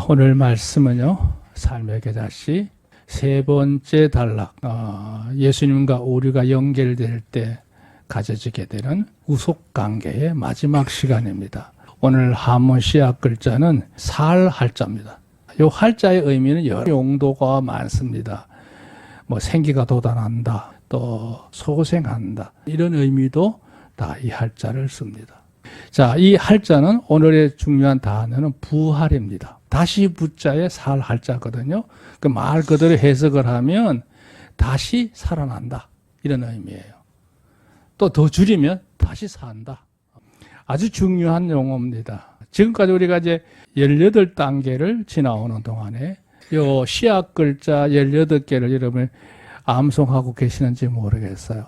자, 오늘 말씀은요, 삶의 계자씨 세 번째 단락, 예수님과 우리가 연결될 때 가져지게 되는 우속관계의 마지막 시간입니다. 오늘 한문 시약 글자는 살 할자입니다. 이 할자의 의미는 여러 용도가 많습니다. 뭐 생기가 돋아난다, 또 소생한다, 이런 의미도 다 이 할자를 씁니다. 자, 이 할자는 오늘의 중요한 단어는 부활입니다. 다시 부자에 살 할자거든요. 그 말 그대로 해석을 하면 다시 살아난다, 이런 의미예요. 또 더 줄이면 다시 산다. 아주 중요한 용어입니다. 지금까지 우리가 이제 18단계를 지나오는 동안에 요 시약 글자 18개를 여러분 암송하고 계시는지 모르겠어요.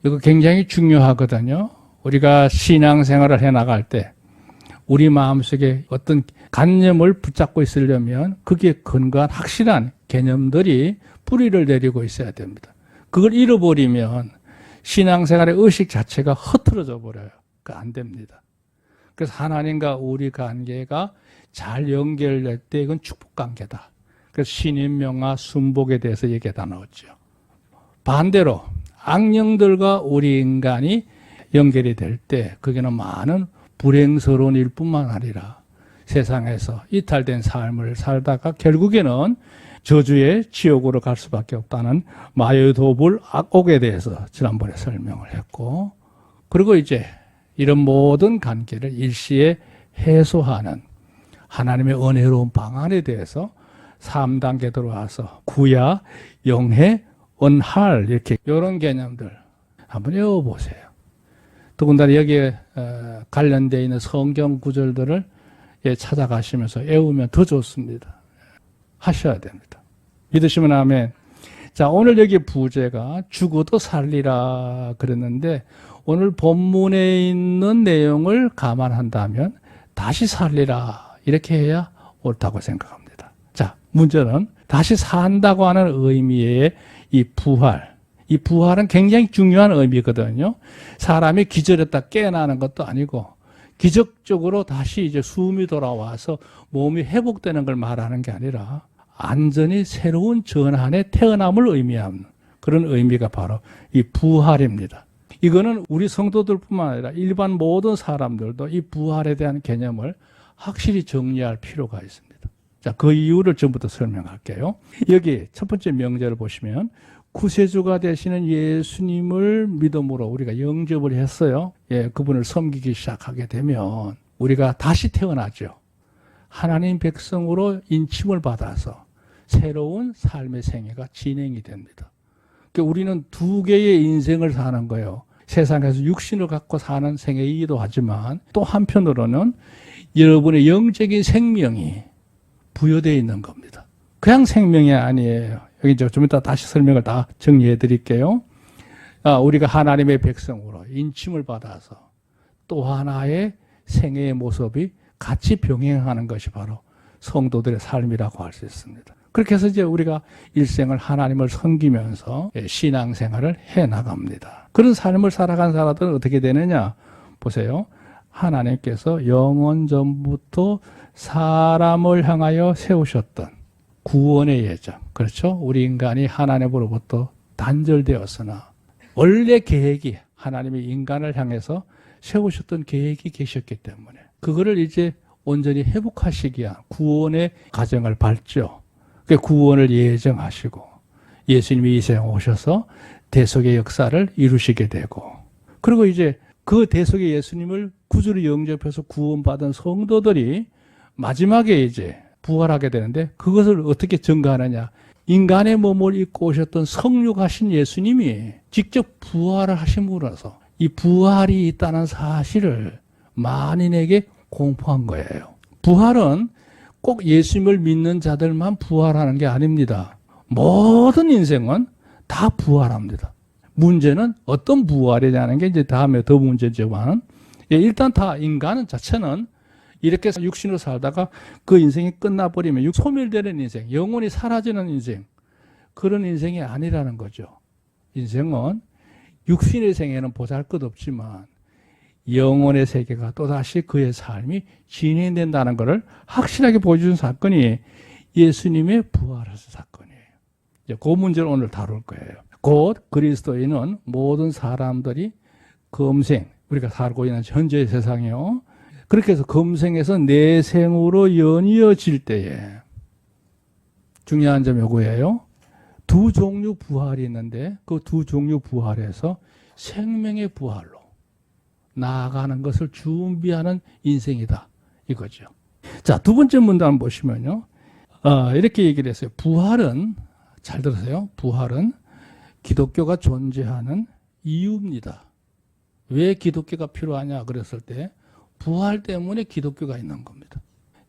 이거 굉장히 중요하거든요. 우리가 신앙생활을 해나갈 때 우리 마음속에 어떤 관념을 붙잡고 있으려면 그게 근거한 확실한 개념들이 뿌리를 내리고 있어야 됩니다. 그걸 잃어버리면 신앙생활의 의식 자체가 흐트러져 버려요. 안 됩니다. 그래서 하나님과 우리 관계가 잘 연결될 때 이건 축복관계다. 그래서 신인명화 순복에 대해서 얘기가 다 나왔죠. 반대로 악령들과 우리 인간이 연결이 될 때 그게는 많은 불행스러운 일뿐만 아니라 세상에서 이탈된 삶을 살다가 결국에는 저주의 지옥으로 갈 수밖에 없다는 마여도불 악옥에 대해서 지난번에 설명을 했고, 그리고 이제 이런 모든 관계를 일시에 해소하는 하나님의 은혜로운 방안에 대해서 3단계 들어와서 구야, 영해, 은할, 이렇게 이런 개념들 한번 외워보세요. 더군다나 여기에 관련되어 있는 성경 구절들을 찾아가시면서 외우면 더 좋습니다. 하셔야 됩니다. 믿으시면 아멘. 자, 오늘 여기 부제가 죽어도 살리라 그랬는데 오늘 본문에 있는 내용을 감안한다면 다시 살리라 이렇게 해야 옳다고 생각합니다. 자, 문제는 다시 산다고 하는 의미의 이 부활. 이 부활은 굉장히 중요한 의미거든요. 사람이 기절했다 깨어나는 것도 아니고 기적적으로 다시 이제 숨이 돌아와서 몸이 회복되는 걸 말하는 게 아니라 완전히 새로운 전환의 태어남을 의미하는 그런 의미가 바로 이 부활입니다. 이거는 우리 성도들뿐만 아니라 일반 모든 사람들도 이 부활에 대한 개념을 확실히 정리할 필요가 있습니다. 자, 그 이유를 전부터 설명할게요. 여기 첫 번째 명제를 보시면 구세주가 되시는 예수님을 믿음으로 우리가 영접을 했어요. 예, 그분을 섬기기 시작하게 되면 우리가 다시 태어나죠. 하나님 백성으로 인침을 받아서 새로운 삶의 생애가 진행이 됩니다. 그러니까 우리는 두 개의 인생을 사는 거예요. 세상에서 육신을 갖고 사는 생애이기도 하지만 또 한편으로는 여러분의 영적인 생명이 부여되어 있는 겁니다. 그냥 생명이 아니에요. 여기 좀 이따 다시 설명을 다 정리해 드릴게요. 우리가 하나님의 백성으로 인침을 받아서 또 하나의 생애의 모습이 같이 병행하는 것이 바로 성도들의 삶이라고 할 수 있습니다. 그렇게 해서 이제 우리가 일생을 하나님을 섬기면서 신앙생활을 해 나갑니다. 그런 삶을 살아간 사람들은 어떻게 되느냐? 보세요. 하나님께서 영원 전부터 사람을 향하여 세우셨던 구원의 예정. 그렇죠? 우리 인간이 하나님으로부터 단절되었으나 원래 계획이 하나님이 인간을 향해서 세우셨던 계획이 계셨기 때문에 그거를 이제 온전히 회복하시기 위한 구원의 과정을 밟죠. 그 구원을 예정하시고 예수님이 이 세상에 오셔서 대속의 역사를 이루시게 되고, 그리고 이제 그 대속의 예수님을 구주로 영접해서 구원받은 성도들이 마지막에 이제 부활하게 되는데 그것을 어떻게 증거하느냐? 인간의 몸을 입고 오셨던 성육하신 예수님이 직접 부활을 하심으로써 이 부활이 있다는 사실을 만인에게 공포한 거예요. 부활은 꼭 예수님을 믿는 자들만 부활하는 게 아닙니다. 모든 인생은 다 부활합니다. 문제는 어떤 부활이냐는 게 이제 다음에 더 문제지만, 일단 다 인간은 자체는 이렇게 육신으로 살다가 그 인생이 끝나버리면 소멸되는 인생, 영혼이 사라지는 인생, 그런 인생이 아니라는 거죠. 인생은 육신의 생에는 보잘것없지만 영혼의 세계가 또다시 그의 삶이 진행된다는 것을 확실하게 보여준 사건이 예수님의 부활하신 사건이에요. 이제 그 문제를 오늘 다룰 거예요. 곧 그리스도인은 모든 사람들이 금생, 우리가 살고 있는 현재의 세상이요. 그렇게 해서 금생에서 내생으로 연이어질 때에 중요한 점이 이거예요. 두 종류 부활이 있는데 그 두 종류 부활에서 생명의 부활로 나아가는 것을 준비하는 인생이다. 이거죠. 자, 두 번째 문단 한번 보시면요. 이렇게 얘기를 했어요. 부활은, 잘 들으세요. 부활은 기독교가 존재하는 이유입니다. 왜 기독교가 필요하냐 그랬을 때 부활 때문에 기독교가 있는 겁니다.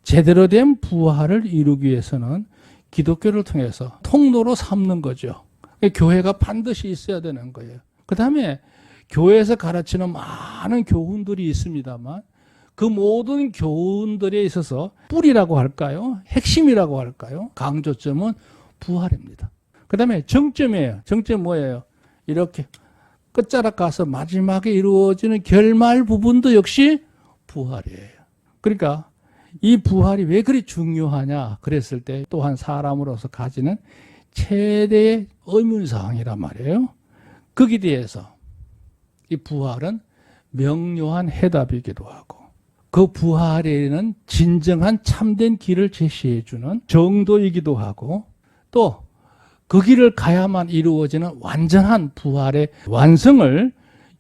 제대로 된 부활을 이루기 위해서는 기독교를 통해서 통로로 삼는 거죠. 교회가 반드시 있어야 되는 거예요. 그 다음에 교회에서 가르치는 많은 교훈들이 있습니다만 그 모든 교훈들에 있어서 뿌리라고 할까요? 핵심이라고 할까요? 강조점은 부활입니다. 그 다음에 정점이에요. 정점 뭐예요? 이렇게 끝자락 가서 마지막에 이루어지는 결말 부분도 역시 부활이에요. 그러니까 이 부활이 왜 그리 중요하냐 그랬을 때 또한 사람으로서 가지는 최대의 의문사항이란 말이에요. 거기에 대해서 이 부활은 명료한 해답이기도 하고 그 부활에는 진정한 참된 길을 제시해주는 정도이기도 하고 또 그 길을 가야만 이루어지는 완전한 부활의 완성을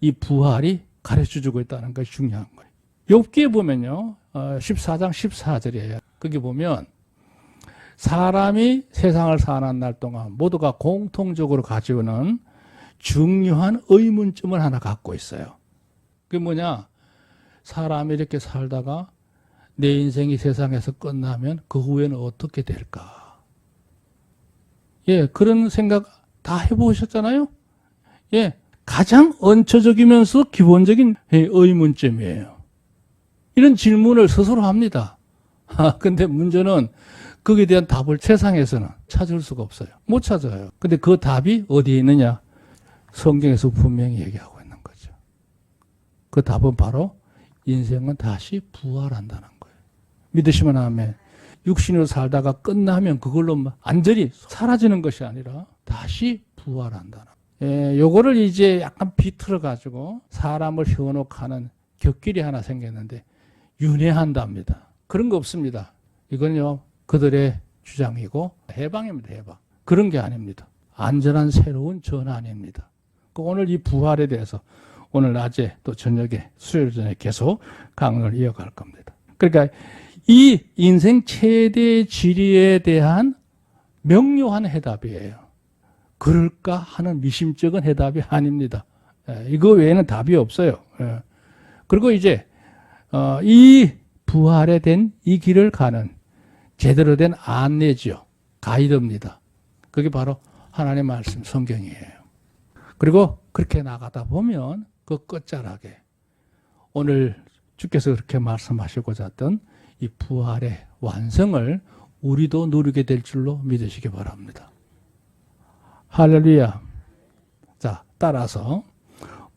이 부활이 가르쳐주고 있다는 것이 중요한 거예요. 욥기에 보면요. 14장 14절이에요. 거기 보면 사람이 세상을 사는 날 동안 모두가 공통적으로 가지고는 중요한 의문점을 하나 갖고 있어요. 그게 뭐냐? 사람이 이렇게 살다가 내 인생이 세상에서 끝나면 그 후에는 어떻게 될까? 예, 그런 생각 다 해보셨잖아요? 예, 가장 언처적이면서 기본적인 의문점이에요. 이런 질문을 스스로 합니다. 근데 문제는 거기에 대한 답을 세상에서는 찾을 수가 없어요. 못 찾아요. 근데 그 답이 어디에 있느냐? 성경에서 분명히 얘기하고 있는 거죠. 그 답은 바로 인생은 다시 부활한다는 거예요. 믿으시면 아멘. 육신으로 살다가 끝나면 그걸로 완전히 사라지는 것이 아니라 다시 부활한다는 거예요. 요거를 이제 약간 비틀어 가지고 사람을 현혹하는 격길이 하나 생겼는데 윤회한답니다. 그런 거 없습니다. 이건요 그들의 주장이고 해방입니다. 해방. 그런 게 아닙니다. 안전한 새로운 전환입니다. 오늘 이 부활에 대해서 오늘 낮에 또 저녁에 수요일 전에 계속 강론을 이어갈 겁니다. 그러니까 이 인생 최대의 진리에 대한 명료한 해답이에요. 그럴까 하는 미심쩍은 해답이 아닙니다. 이거 외에는 답이 없어요. 그리고 이제 이 부활에 된 이 길을 가는 제대로 된 안내죠. 가이드입니다. 그게 바로 하나님의 말씀 성경이에요. 그리고 그렇게 나가다 보면 그 끝자락에 오늘 주께서 그렇게 말씀하시고자 했던 이 부활의 완성을 우리도 누리게 될 줄로 믿으시기 바랍니다. 할렐루야. 자, 따라서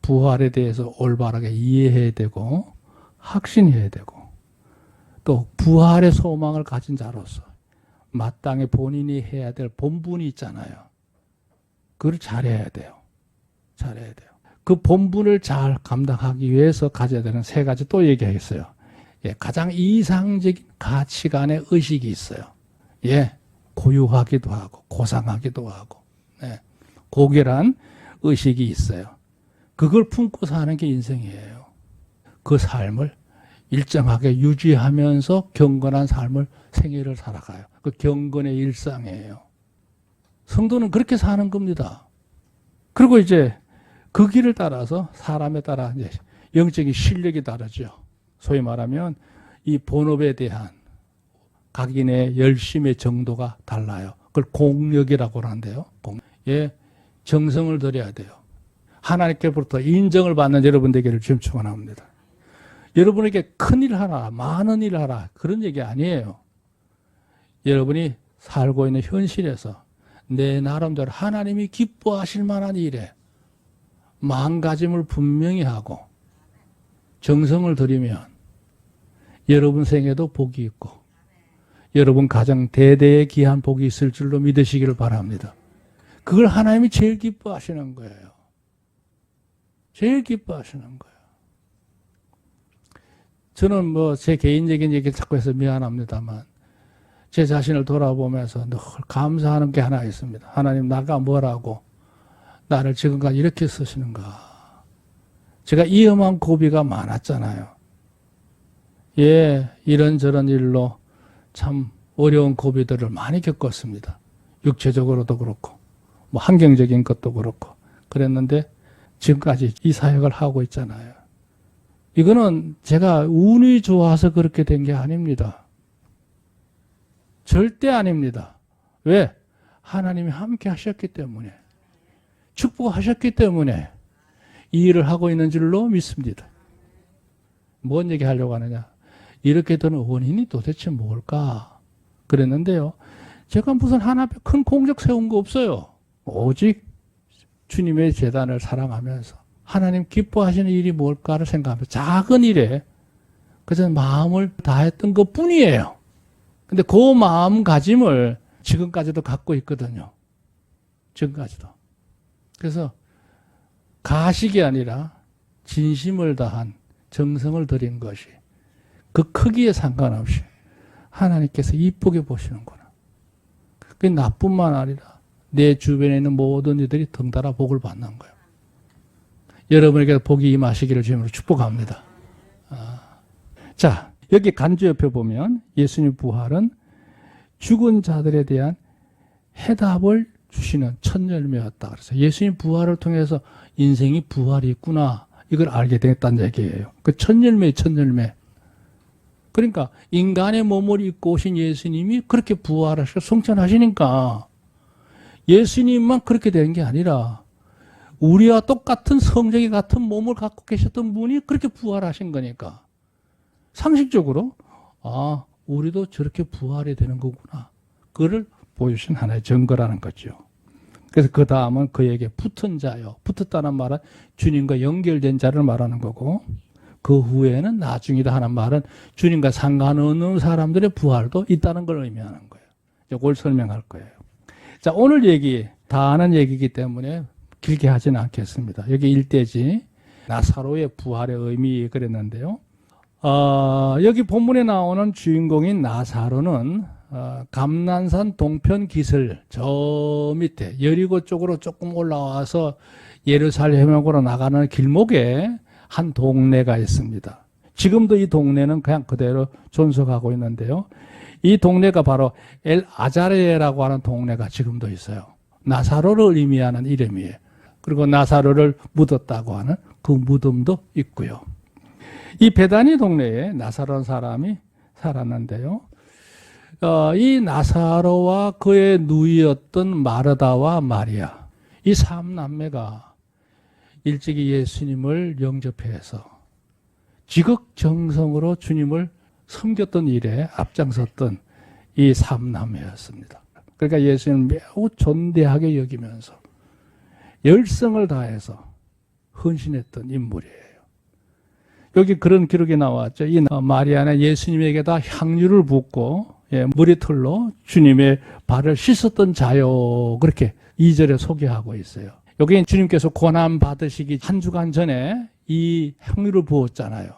부활에 대해서 올바르게 이해해야 되고 확신해야 되고 또 부활의 소망을 가진 자로서 마땅히 본인이 해야 될 본분이 있잖아요. 그걸 잘해야 돼요. 잘해야 돼요. 그 본분을 잘 감당하기 위해서 가져야 되는 세 가지 또 얘기하겠어요. 예, 가장 이상적인 가치관의 의식이 있어요. 예, 고유하기도 하고 고상하기도 하고 고결한 의식이 있어요. 그걸 품고 사는 게 인생이에요. 그 삶을 일정하게 유지하면서 경건한 삶을 생애를 살아가요. 그 경건의 일상이에요. 성도는 그렇게 사는 겁니다. 그리고 이제 그 길을 따라서 사람에 따라 이제 영적인 실력이 다르죠. 소위 말하면 이 본업에 대한 각인의 열심의 정도가 달라요. 그걸 공력이라고 하는데요. 예, 정성을 들여야 돼요. 하나님께로부터 인정을 받는 여러분 되기를 지금 축원합니다. 여러분에게 큰일 하라, 많은 일 하라 그런 얘기 아니에요. 여러분이 살고 있는 현실에서 내 나름대로 하나님이 기뻐하실 만한 일에 마음가짐을 분명히 하고 정성을 들이면 여러분 생에도 복이 있고 여러분 가정 대대에 귀한 복이 있을 줄로 믿으시기를 바랍니다. 그걸 하나님이 제일 기뻐하시는 거예요. 제일 기뻐하시는 거예요. 저는 뭐 제 개인적인 얘기를 자꾸 해서 미안합니다만 제 자신을 돌아보면서 늘 감사하는 게 하나 있습니다. 하나님, 나가 뭐라고 나를 지금까지 이렇게 쓰시는가. 제가 위험한 고비가 많았잖아요. 예, 이런저런 일로 참 어려운 고비들을 많이 겪었습니다. 육체적으로도 그렇고 뭐 환경적인 것도 그렇고 그랬는데 지금까지 이 사역을 하고 있잖아요. 이거는 제가 운이 좋아서 그렇게 된 게 아닙니다. 절대 아닙니다. 왜? 하나님이 함께 하셨기 때문에, 축복하셨기 때문에 이 일을 하고 있는 줄로 믿습니다. 뭔 얘기 하려고 하느냐? 이렇게 되는 원인이 도대체 뭘까? 그랬는데요. 제가 무슨 하나 큰 공적 세운 거 없어요. 오직 주님의 재단을 사랑하면서 하나님 기뻐하시는 일이 뭘까를 생각하면서 작은 일에 그저 마음을 다했던 것 뿐이에요. 근데 그 마음가짐을 지금까지도 갖고 있거든요. 지금까지도. 그래서 가식이 아니라 진심을 다한 정성을 들인 것이 그 크기에 상관없이 하나님께서 이쁘게 보시는구나. 그게 나뿐만 아니라 내 주변에 있는 모든 이들이 덩달아 복을 받는 거예요. 여러분에게 복이 임하시기를 주님으로 축복합니다. 자, 여기 간주 옆에 보면 예수님 부활은 죽은 자들에 대한 해답을 주시는 첫 열매였다. 그래서 예수님 부활을 통해서 인생이 부활이 있구나. 이걸 알게 됐다는 얘기예요. 그 첫 열매의 첫 열매. 그러니까 인간의 몸을 입고 오신 예수님이 그렇게 부활하시고 성천하시니까 예수님만 그렇게 된 게 아니라 우리와 똑같은 성적이 같은 몸을 갖고 계셨던 분이 그렇게 부활하신 거니까 상식적으로 우리도 저렇게 부활이 되는 거구나. 그걸 보여주신 하나의 증거라는 거죠. 그래서 그 다음은 그에게 붙은 자요. 붙었다는 말은 주님과 연결된 자를 말하는 거고 그 후에는 나중이다 하는 말은 주님과 상관없는 사람들의 부활도 있다는 걸 의미하는 거예요. 이걸 설명할 거예요. 자, 오늘 얘기 다 아는 얘기이기 때문에 길게 하지는 않겠습니다. 여기 1대지 나사로의 부활의 의미 그랬는데요. 여기 본문에 나오는 주인공인 나사로는 감난산 동편 기슭 저 밑에 여리고 쪽으로 조금 올라와서 예루살렘으로 나가는 길목에 한 동네가 있습니다. 지금도 이 동네는 그냥 그대로 존속하고 있는데요. 이 동네가 바로 엘 아자레라고 하는 동네가 지금도 있어요. 나사로를 의미하는 이름이에요. 그리고 나사로를 묻었다고 하는 그 무덤도 있고요. 이 베다니 동네에 나사로라는 사람이 살았는데요. 이 나사로와 그의 누이였던 마르다와 마리아, 이 3남매가 일찍이 예수님을 영접해서 지극정성으로 주님을 섬겼던 일에 앞장섰던 이 3남매였습니다. 그러니까 예수님을 매우 존대하게 여기면서 열성을 다해서 헌신했던 인물이에요. 여기 그런 기록이 나왔죠. 이 마리아는 예수님에게다 향유를 붓고 머리털로 주님의 발을 씻었던 자요. 그렇게 2절에 소개하고 있어요. 여기 주님께서 고난 받으시기 한 주간 전에 이 향유를 부었잖아요.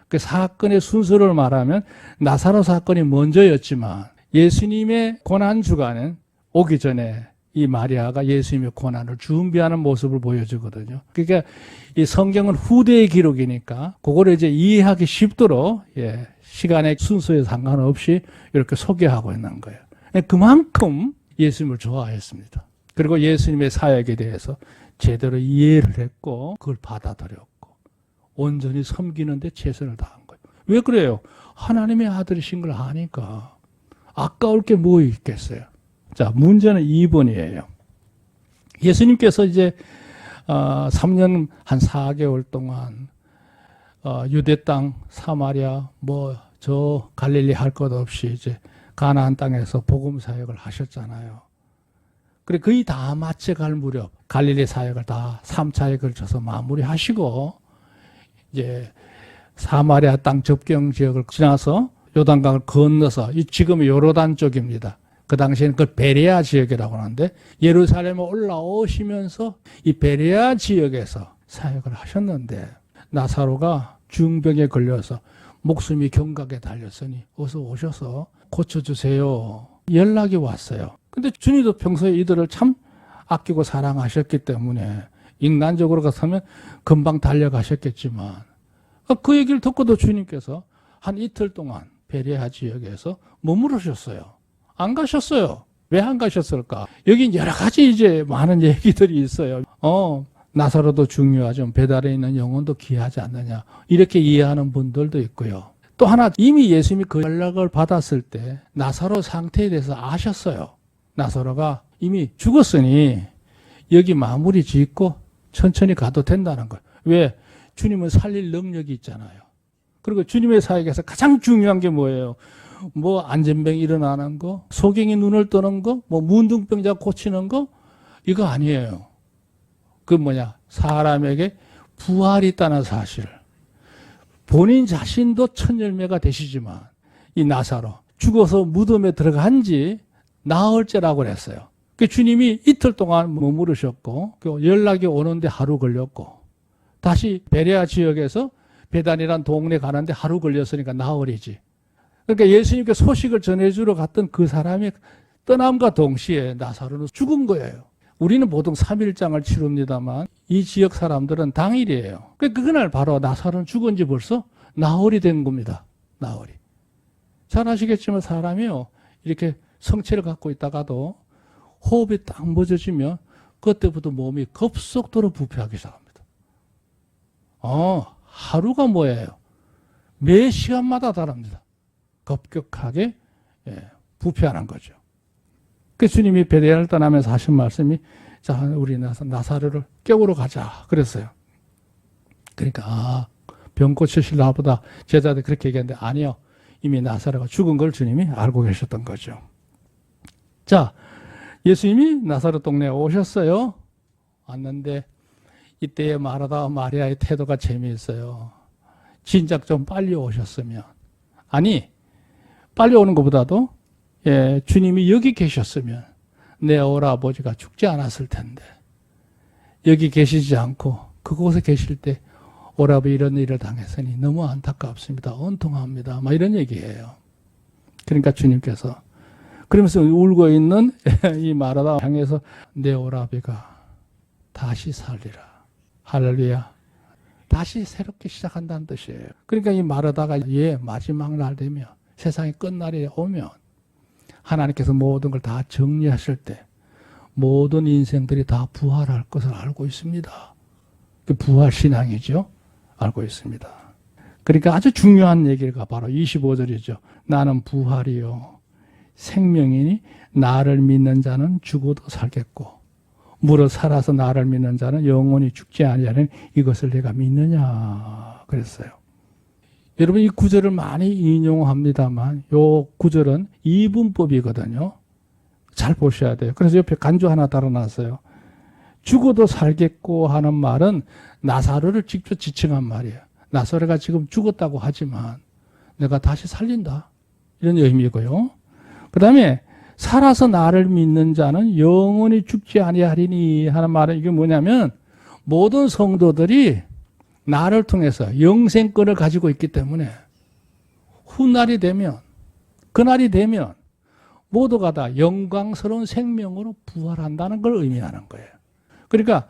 그 사건의 순서를 말하면 나사로 사건이 먼저였지만 예수님의 고난 주간은 오기 전에 이 마리아가 예수님의 고난을 준비하는 모습을 보여주거든요. 그러니까 이 성경은 후대의 기록이니까 그거를 이제 이해하기 쉽도록 시간의 순서에 상관없이 이렇게 소개하고 있는 거예요. 그만큼 예수님을 좋아했습니다. 그리고 예수님의 사역에 대해서 제대로 이해를 했고 그걸 받아들였고 온전히 섬기는 데 최선을 다한 거예요. 왜 그래요? 하나님의 아들이신 걸 아니까. 아까울 게 뭐 있겠어요? 자, 문제는 2번이에요. 예수님께서 이제 3년 한 4개월 동안 유대 땅, 사마리아, 저 갈릴리 할 것 없이 이제 가나안 땅에서 복음 사역을 하셨잖아요. 그래 거의 다 마쳐갈 무렵 갈릴리 사역을 다 3차에 걸쳐서 마무리하시고 이제 사마리아 땅 접경 지역을 지나서 요단강을 건너서 이 지금의 요르단 쪽입니다. 그 당시에는 그 베레아 지역이라고 하는데 예루살렘에 올라오시면서 이 베레아 지역에서 사역을 하셨는데 나사로가 중병에 걸려서 목숨이 경각에 달렸으니 어서 오셔서 고쳐주세요. 연락이 왔어요. 근데 주님도 평소에 이들을 참 아끼고 사랑하셨기 때문에 인간적으로 같으면 금방 달려가셨겠지만 그 얘기를 듣고도 주님께서 한 이틀 동안 베레아 지역에서 머무르셨어요. 안 가셨어요. 왜 안 가셨을까? 여기 여러 가지 이제 많은 얘기들이 있어요. 나사로도 중요하죠. 배달에 있는 영혼도 귀하지 않느냐. 이렇게 이해하는 분들도 있고요. 또 하나 이미 예수님이 그 연락을 받았을 때 나사로 상태에 대해서 아셨어요. 나사로가 이미 죽었으니 여기 마무리 짓고 천천히 가도 된다는 거예요. 왜? 주님은 살릴 능력이 있잖아요. 그리고 주님의 사역에서 가장 중요한 게 뭐예요? 뭐 안전병이 일어나는 거, 소경이 눈을 뜨는 거, 뭐 문둥병자 고치는 거 이거 아니에요. 그 뭐냐? 사람에게 부활이 있다는 사실을 본인 자신도 첫 열매가 되시지만 이 나사로 죽어서 무덤에 들어간 지 나흘째라고 그랬어요. 그 주님이 이틀 동안 머무르셨고 연락이 오는데 하루 걸렸고 다시 베레아 지역에서 베단이란 동네 가는데 하루 걸렸으니까 나흘이지. 그러니까 예수님께 소식을 전해주러 갔던 그 사람이 떠남과 동시에 나사로는 죽은 거예요. 우리는 보통 3일장을 치릅니다만 이 지역 사람들은 당일이에요. 그날 바로 나사로는 죽은 지 벌써 나흘이 된 겁니다. 나흘이. 잘 아시겠지만 사람이요. 이렇게 성체를 갖고 있다가도 호흡이 딱 멎어지면 그때부터 몸이 급속도로 부패하기 시작합니다. 하루가 뭐예요? 매 시간마다 다릅니다. 급격하게 부패하는 거죠. 그 주님이 베레아를 떠나면서 하신 말씀이 자, 우리 나사로를 깨우러 가자 그랬어요. 그러니까 병 고치실 나보다 제자들 그렇게 얘기했는데 아니요. 이미 나사로가 죽은 걸 주님이 알고 계셨던 거죠. 자, 예수님이 나사로 동네에 오셨어요. 왔는데 이때에 마르다 마리아의 태도가 재미있어요. 진작 좀 빨리 오셨으면. 아니 빨리 오는 것보다도 주님이 여기 계셨으면 내 오라버지가 죽지 않았을 텐데 여기 계시지 않고 그곳에 계실 때 오라버지 이런 일을 당했으니 너무 안타깝습니다. 원통합니다. 막 이런 얘기예요. 그러니까 주님께서 그러면서 울고 있는 이 마르다 향해서 내 오라버지가 다시 살리라. 할렐루야. 다시 새롭게 시작한다는 뜻이에요. 그러니까 이 마르다가 마지막 날 되면 세상의 끝날이 오면 하나님께서 모든 걸 다 정리하실 때 모든 인생들이 다 부활할 것을 알고 있습니다. 그 부활신앙이죠. 알고 있습니다. 그러니까 아주 중요한 얘기가 바로 25절이죠. 나는 부활이요 생명이니 나를 믿는 자는 죽어도 살겠고 무릇 살아서 나를 믿는 자는 영원히 죽지 아니하는 이것을 내가 믿느냐 그랬어요. 여러분 이 구절을 많이 인용합니다만 이 구절은 이분법이거든요. 잘 보셔야 돼요. 그래서 옆에 간주 하나 달아놨어요. 죽어도 살겠고 하는 말은 나사로를 직접 지칭한 말이에요. 나사로가 지금 죽었다고 하지만 내가 다시 살린다. 이런 의미고요. 그 다음에 살아서 나를 믿는 자는 영원히 죽지 아니하리니 하는 말은 이게 뭐냐면 모든 성도들이 나를 통해서 영생권을 가지고 있기 때문에 훗날이 되면 그날이 되면 모두가 다 영광스러운 생명으로 부활한다는 걸 의미하는 거예요. 그러니까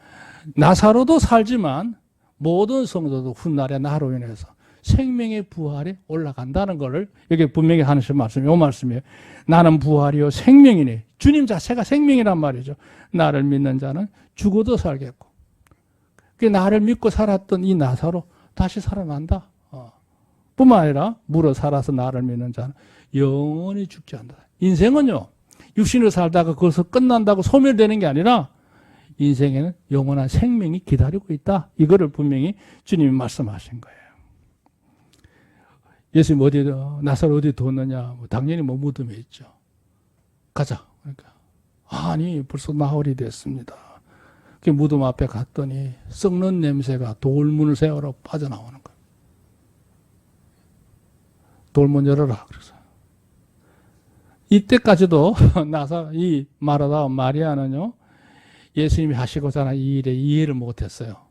나사로도 살지만 모든 성도도 훗날에 나로 인해서 생명의 부활에 올라간다는 것을 여기 분명히 하는 말씀이 이 말씀이에요. 나는 부활이요 생명이니 주님 자체가 생명이란 말이죠. 나를 믿는 자는 죽어도 살겠고 그 나를 믿고 살았던 이 나사로 다시 살아난다. 뿐만 아니라 물어 살아서 나를 믿는 자는 영원히 죽지 않는다. 인생은요 육신으로 살다가 거기서 끝난다고 소멸되는 게 아니라 인생에는 영원한 생명이 기다리고 있다. 이거를 분명히 주님이 말씀하신 거예요. 예수님 나사로 어디 뒀느냐? 당연히 무덤에 있죠. 가자. 그러니까 아니 벌써 나흘이 됐습니다. 그 무덤 앞에 갔더니 썩는 냄새가 돌문을 세우러 빠져나오는 거예요. 돌문 열어라. 그래서 이때까지도 나사 이 마르다 마리아는요 예수님이 하시고자 하는 이 일에 이해를 못했어요.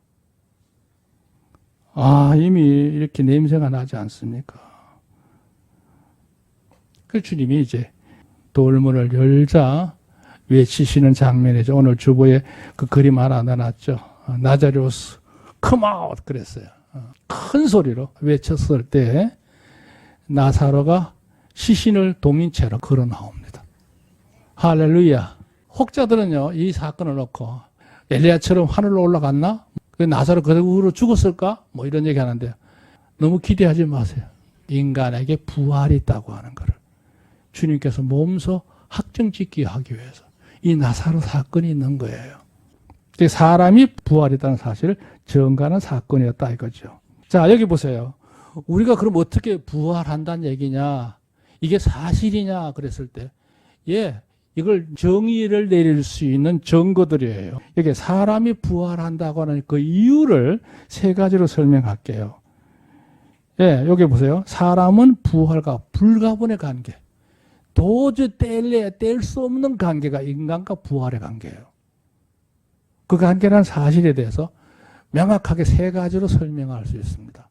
아, 이미 이렇게 냄새가 나지 않습니까? 그 주님이 이제 돌문을 열자 외치시는 장면이죠. 오늘 주보에 그 그림 하나 넣어놨죠. 나자리오스 come out 그랬어요. 큰 소리로 외쳤을 때 나사로가 시신을 동인 채로 걸어 나옵니다. 할렐루야. 혹자들은요 이 사건을 놓고 엘리야처럼 하늘로 올라갔나? 나사로 그대로 죽었을까? 뭐 이런 얘기 하는데 너무 기대하지 마세요. 인간에게 부활이 있다고 하는 것을 주님께서 몸소 확정짓기 하기 위해서 이 나사로 사건이 있는 거예요. 사람이 부활했다는 사실을 증거하는 사건이었다 이거죠. 자, 여기 보세요. 우리가 그럼 어떻게 부활한다는 얘기냐? 이게 사실이냐? 그랬을 때, 예, 이걸 정의를 내릴 수 있는 증거들이에요. 여기 사람이 부활한다고 하는 그 이유를 세 가지로 설명할게요. 예, 여기 보세요. 사람은 부활과 불가분의 관계. 도저히 뗄 수 없는 관계가 인간과 부활의 관계예요. 그 관계라는 사실에 대해서 명확하게 세 가지로 설명할 수 있습니다.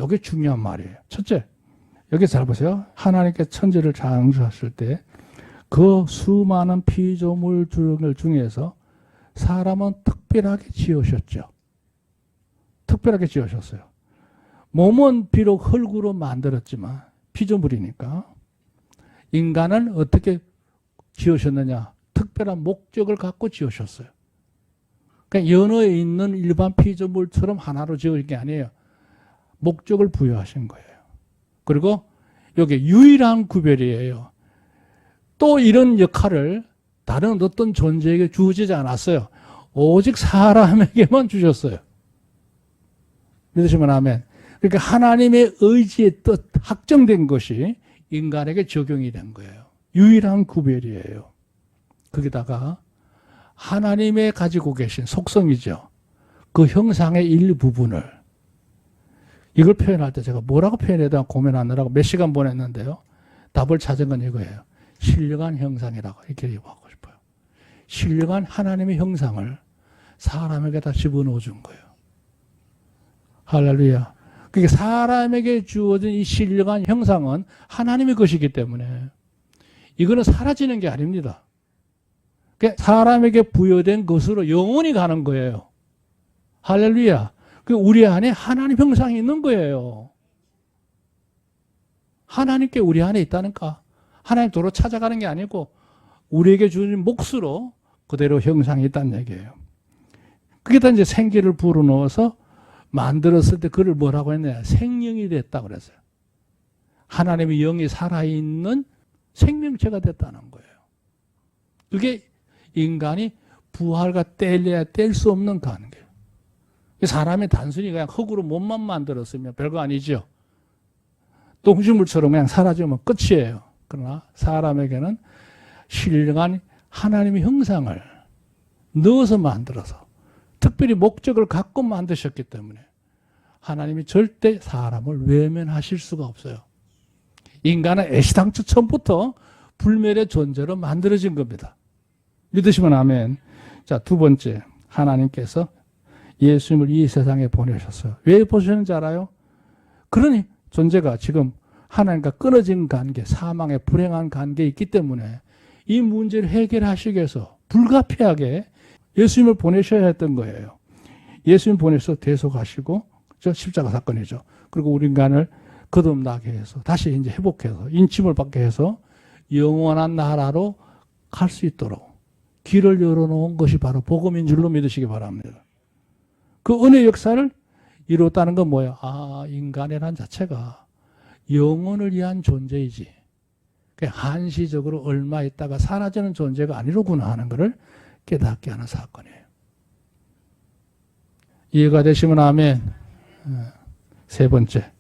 이게 중요한 말이에요. 첫째, 여기 잘 보세요. 하나님께 천지를 창조하실 때 그 수많은 피조물 중에서 사람은 특별하게 지으셨죠. 특별하게 지으셨어요. 몸은 비록 흙으로 만들었지만 피조물이니까 인간은 어떻게 지으셨느냐? 특별한 목적을 갖고 지으셨어요. 그러니까 연어에 있는 일반 피조물처럼 하나로 지은 게 아니에요. 목적을 부여하신 거예요. 그리고 여기 유일한 구별이에요. 또 이런 역할을 다른 어떤 존재에게 주어지지 않았어요. 오직 사람에게만 주셨어요. 믿으시면 아멘. 그러니까 하나님의 의지의 뜻, 확정된 것이 인간에게 적용이 된 거예요. 유일한 구별이에요. 거기다가 하나님의 가지고 계신 속성이죠. 그 형상의 일부분을 이걸 표현할 때 제가 뭐라고 표현해야 되나 고민하느라고 몇 시간 보냈는데요. 답을 찾은 건 이거예요. 신령한 형상이라고 이렇게 얘기하고 싶어요. 신령한 하나님의 형상을 사람에게다 집어넣어 준 거예요. 할렐루야. 그게 사람에게 주어진 이 신령한 형상은 하나님의 것이기 때문에 이거는 사라지는 게 아닙니다. 사람에게 부여된 것으로 영원히 가는 거예요. 할렐루야. 우리 안에 하나님 형상이 있는 거예요. 하나님께 우리 안에 있다니까. 하나님 도로 찾아가는 게 아니고 우리에게 주는 몫으로 그대로 형상이 있다는 얘기예요. 그게다 이제 생기를 불어넣어서 만들었을 때 그를 뭐라고 했냐? 생명이 됐다고 그랬어요. 하나님의 영이 살아있는 생명체가 됐다는 거예요. 그게 인간이 부활과 뗄래야 뗄 수 없는 관계예요. 사람이 단순히 그냥 흙으로 몸만 만들었으면 별거 아니죠. 똥식물처럼 그냥 사라지면 끝이에요. 그러나 사람에게는 신령한 하나님의 형상을 넣어서 만들어서 특별히 목적을 갖고 만드셨기 때문에 하나님이 절대 사람을 외면하실 수가 없어요. 인간은 애시당초 처음부터 불멸의 존재로 만들어진 겁니다. 믿으시면 아멘. 자, 두 번째, 하나님께서 예수님을 이 세상에 보내셨어요. 왜 보셨는지 알아요? 그러니 존재가 지금 하나님과 끊어진 관계, 사망의 불행한 관계에 있기 때문에 이 문제를 해결하시기 위해서 불가피하게 예수님을 보내셔야 했던 거예요. 예수님 보내서 대속하시고, 저 십자가 사건이죠. 그리고 우리 인간을 거듭나게 해서 다시 이제 회복해서 인침을 받게 해서 영원한 나라로 갈 수 있도록 길을 열어놓은 것이 바로 복음인 줄로 믿으시기 바랍니다. 그 은혜 역사를 이뤘다는 건 뭐예요? 아, 인간이란 자체가 영혼을 위한 존재이지 한시적으로 얼마 있다가 사라지는 존재가 아니로구나 하는 것을 깨닫게 하는 사건이에요. 이해가 되시면 아멘. 세 번째,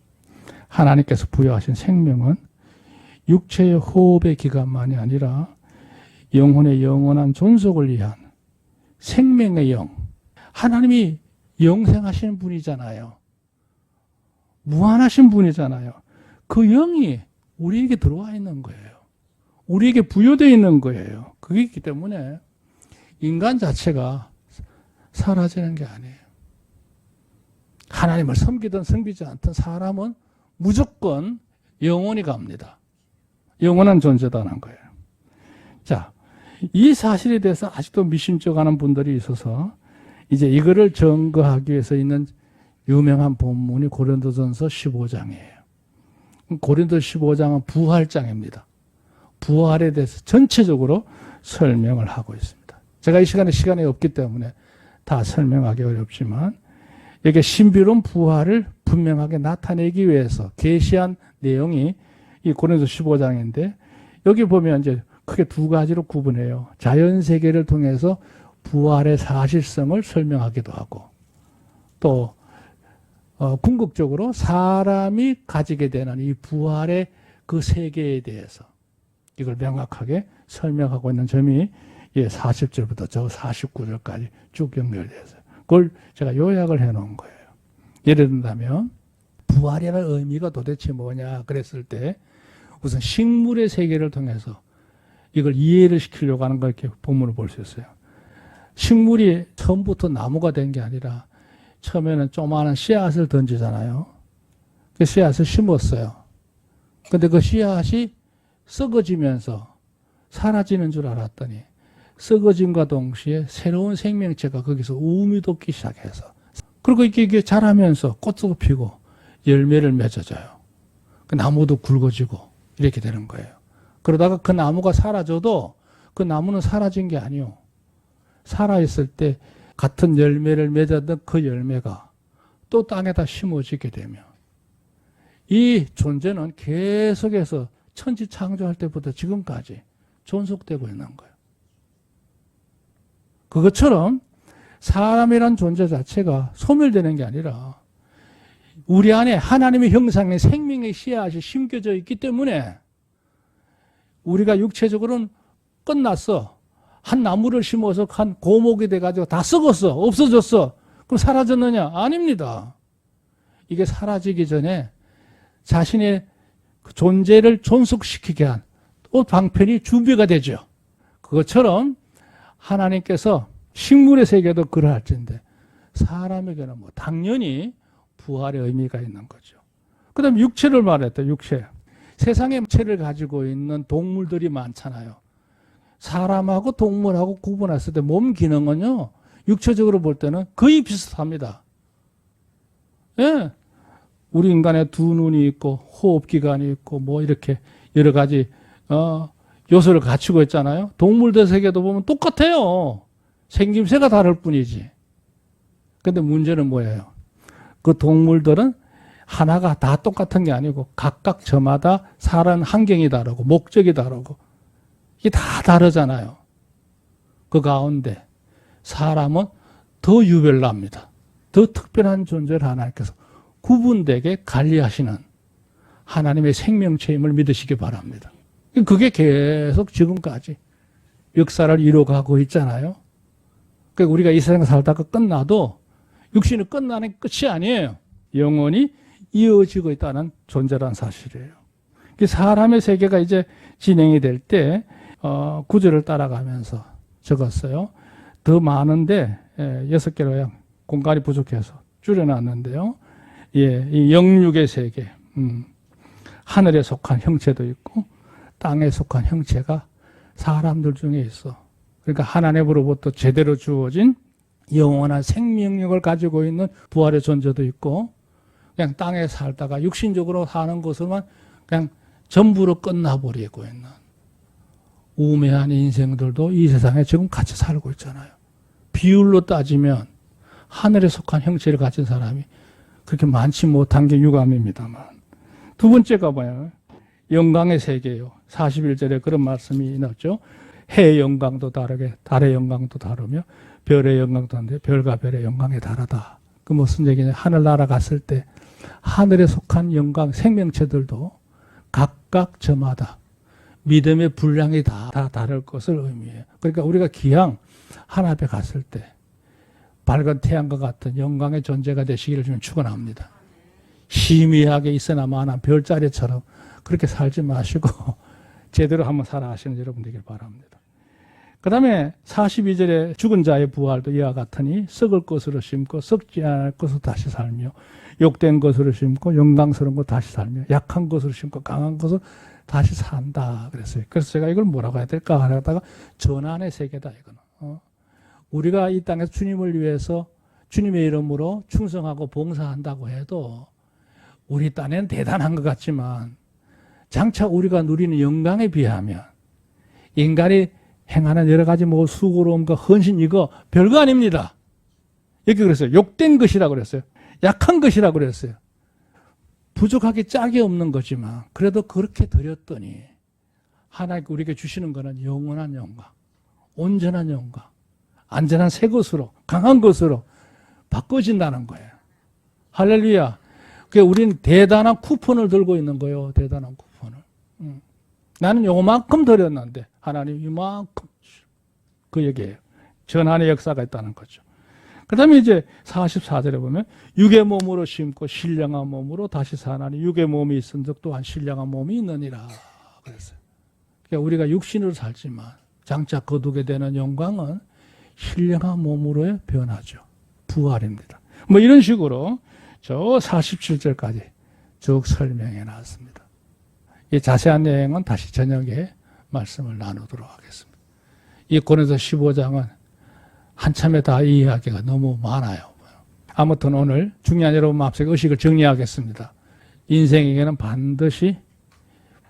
하나님께서 부여하신 생명은 육체의 호흡의 기간만이 아니라 영혼의 영원한 존속을 위한 생명의 영. 하나님이 영생하신 분이잖아요. 무한하신 분이잖아요. 그 영이 우리에게 들어와 있는 거예요. 우리에게 부여되어 있는 거예요. 그게 있기 때문에 인간 자체가 사라지는 게 아니에요. 하나님을 섬기든 섬기지 않든 사람은 무조건 영원히 갑니다. 영원한 존재다는 거예요. 자, 이 사실에 대해서 아직도 미심쩍어하는 분들이 있어서 이제 이거를 증거하기 위해서 있는 유명한 본문이 고린도전서 15장이에요. 고린도 15장은 부활장입니다. 부활에 대해서 전체적으로 설명을 하고 있습니다. 제가 이 시간이 없기 때문에 다 설명하기 어렵지만 이게 신비로운 부활을 분명하게 나타내기 위해서 계시한 내용이 이 고린도 15장인데 여기 보면 이제 크게 두 가지로 구분해요. 자연 세계를 통해서 부활의 사실성을 설명하기도 하고 또 궁극적으로 사람이 가지게 되는 이 부활의 그 세계에 대해서 이걸 명확하게 설명하고 있는 점이 40절부터 저 49절까지 쭉 연결되어 있어요. 그걸 제가 요약을 해놓은 거예요. 예를 든다면 부활이라는 의미가 도대체 뭐냐 그랬을 때 우선 식물의 세계를 통해서 이걸 이해를 시키려고 하는 걸 이렇게 본문을 볼 수 있어요. 식물이 처음부터 나무가 된 게 아니라 처음에는 조그마한 씨앗을 던지잖아요. 그 씨앗을 심었어요. 근데 그 씨앗이 썩어지면서 사라지는 줄 알았더니 썩어짐과 동시에 새로운 생명체가 거기서 우미 돋기 시작해서 그리고 이게 자라면서 꽃도 피고 열매를 맺어줘요. 그 나무도 굵어지고 이렇게 되는 거예요. 그러다가 그 나무가 사라져도 그 나무는 사라진 게 아니요. 살아있을 때 같은 열매를 맺었던 그 열매가 또 땅에다 심어지게 되면 이 존재는 계속해서 천지 창조할 때부터 지금까지 존속되고 있는 거예요. 그것처럼 사람이란 존재 자체가 소멸되는 게 아니라 우리 안에 하나님의 형상의 생명의 씨앗이 심겨져 있기 때문에 우리가 육체적으로는 끝났어. 한 나무를 심어서 한 고목이 돼가지고 다 썩었어. 없어졌어. 그럼 사라졌느냐? 아닙니다. 이게 사라지기 전에 자신의 존재를 존속시키게 한 또 방편이 준비가 되죠. 그것처럼 하나님께서 식물의 세계도 그러할진데 사람에게는 뭐 당연히 부활의 의미가 있는 거죠. 그 다음에 육체를 말했다. 육체. 세상에 육체를 가지고 있는 동물들이 많잖아요. 사람하고 동물하고 구분했을 때 몸 기능은요. 육체적으로 볼 때는 거의 비슷합니다. 예. 우리 인간에 두 눈이 있고 호흡기관이 있고 뭐 이렇게 여러 가지 요소를 갖추고 있잖아요. 동물들 세계도 보면 똑같아요. 생김새가 다를 뿐이지. 근데 문제는 뭐예요? 그 동물들은 하나가 다 똑같은 게 아니고 각각 저마다 사는 환경이 다르고 목적이 다르고 이게 다 다르잖아요. 그 가운데 사람은 더 유별납니다. 더 특별한 존재를 하나님께서 구분되게 관리하시는 하나님의 생명체임을 믿으시기 바랍니다. 그게 계속 지금까지 역사를 이루어가고 있잖아요. 그러니까 우리가 이 세상 살다가 끝나도 육신이 끝나는 끝이 아니에요. 영원히 이어지고 있다는 존재란 사실이에요. 사람의 세계가 이제 진행이 될 때 구절을 따라가면서 적었어요. 더 많은데 6개로 공간이 부족해서 줄여놨는데요. 이 영육의 세계, 하늘에 속한 형체도 있고 땅에 속한 형체가 사람들 중에 있어. 그러니까 하나님으로부터 제대로 주어진 영원한 생명력을 가지고 있는 부활의 존재도 있고 그냥 땅에 살다가 육신적으로 사는 것으로만 그냥 전부로 끝나버리고 있는 우매한 인생들도 이 세상에 지금 같이 살고 있잖아요. 비율로 따지면 하늘에 속한 형체를 가진 사람이 그렇게 많지 못한 게 유감입니다만. 두 번째가 뭐예요? 영광의 세계예요. 41절에 그런 말씀이 나왔죠. 해의 영광도 다르게 달의 영광도 다르며 별의 영광도 다른데 별과 별의 영광이 다르다. 그 무슨 얘기냐? 하늘나라 갔을 때 하늘에 속한 영광 생명체들도 각각 저마다 믿음의 분량이 다 다를 것을 의미해요. 그러니까 우리가 기왕 하나 앞에 갔을 때 밝은 태양과 같은 영광의 존재가 되시기를 좀 축원합니다. 희미하게 있으나마나 별자리처럼 그렇게 살지 마시고 제대로 한번 살아가시는 여러분 되길 바랍니다. 그 다음에 42절에 죽은 자의 부활도 이와 같으니 썩을 것으로 심고 썩지 않을 것으로 다시 살며 욕된 것으로 심고 영광스러운 것 다시 살며 약한 것으로 심고 강한 것으로 다시 산다 그랬어요. 그래서 제가 이걸 뭐라고 해야 될까 하다가 전환의 세계다 이거는. 우리가 이 땅에서 주님을 위해서 주님의 이름으로 충성하고 봉사한다고 해도 우리 딴에는 대단한 것 같지만 장차 우리가 누리는 영광에 비하면 인간이 행하는 여러 가지 뭐 수고로움과 헌신 이거 별거 아닙니다. 이렇게 그랬어요. 욕된 것이라고 그랬어요. 약한 것이라고 그랬어요. 부족하기 짝이 없는 거지만 그래도 그렇게 드렸더니 하나님께 우리에게 주시는 것은 영원한 영광, 온전한 영광, 안전한 새 것으로 강한 것으로 바꿔진다는 거예요. 할렐루야. 그러니까 우리는 대단한 쿠폰을 들고 있는 거예요. 대단한 쿠폰을. 나는 요만큼 드렸는데 하나님 이만큼 그 얘기예요. 전환의 역사가 있다는 거죠. 그 다음에 이제 44절에 보면 육의 몸으로 심고 신령한 몸으로 다시 사나니 육의 몸이 있은 적 또한 신령한 몸이 있느니라 그랬어요. 그러니까 우리가 육신으로 살지만 장차 거두게 되는 영광은 신령한 몸으로의 변화죠. 부활입니다. 뭐 이런 식으로 저 47절까지 쭉 설명해 놨습니다. 이 자세한 내용은 다시 저녁에 말씀을 나누도록 하겠습니다. 이 고린도서 15장은 한참에 다 이 이야기가 너무 많아요. 아무튼 오늘 중요한 여러분 마음속에 의식을 정리하겠습니다. 인생에게는 반드시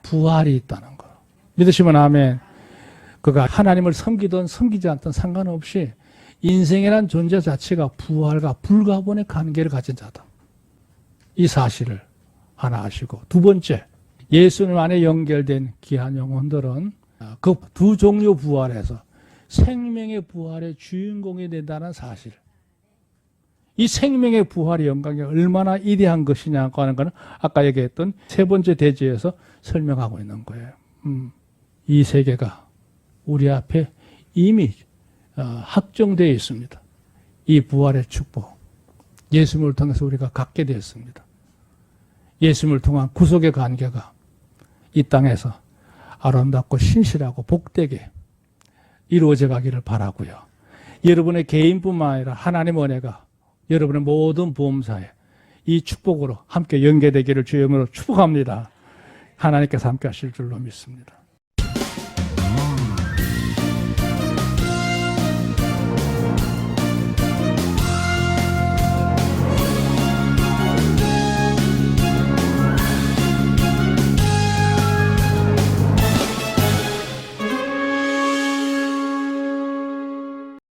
부활이 있다는 거. 믿으시면 아멘. 그가 하나님을 섬기든 섬기지 않든 상관없이 인생이란 존재 자체가 부활과 불가분의 관계를 가진 자다. 이 사실을 하나 아시고 두 번째, 예수님 안에 연결된 귀한 영혼들은 그 두 종류 부활에서 생명의 부활의 주인공이 된다는 사실. 이 생명의 부활의 영광이 얼마나 이대한 것이냐고 하는 것은 아까 얘기했던 세 번째 대지에서 설명하고 있는 거예요. 이 세계가 우리 앞에 이미 확정되어 있습니다. 이 부활의 축복. 예수님을 통해서 우리가 갖게 되었습니다. 예수님을 통한 구속의 관계가 이 땅에서 아름답고 신실하고 복되게 이루어져 가기를 바라고요. 여러분의 개인뿐만 아니라 하나님 은혜가 여러분의 모든 보험사에 이 축복으로 함께 연계되기를 주의 이름으로 축복합니다. 하나님께서 함께 하실 줄로 믿습니다.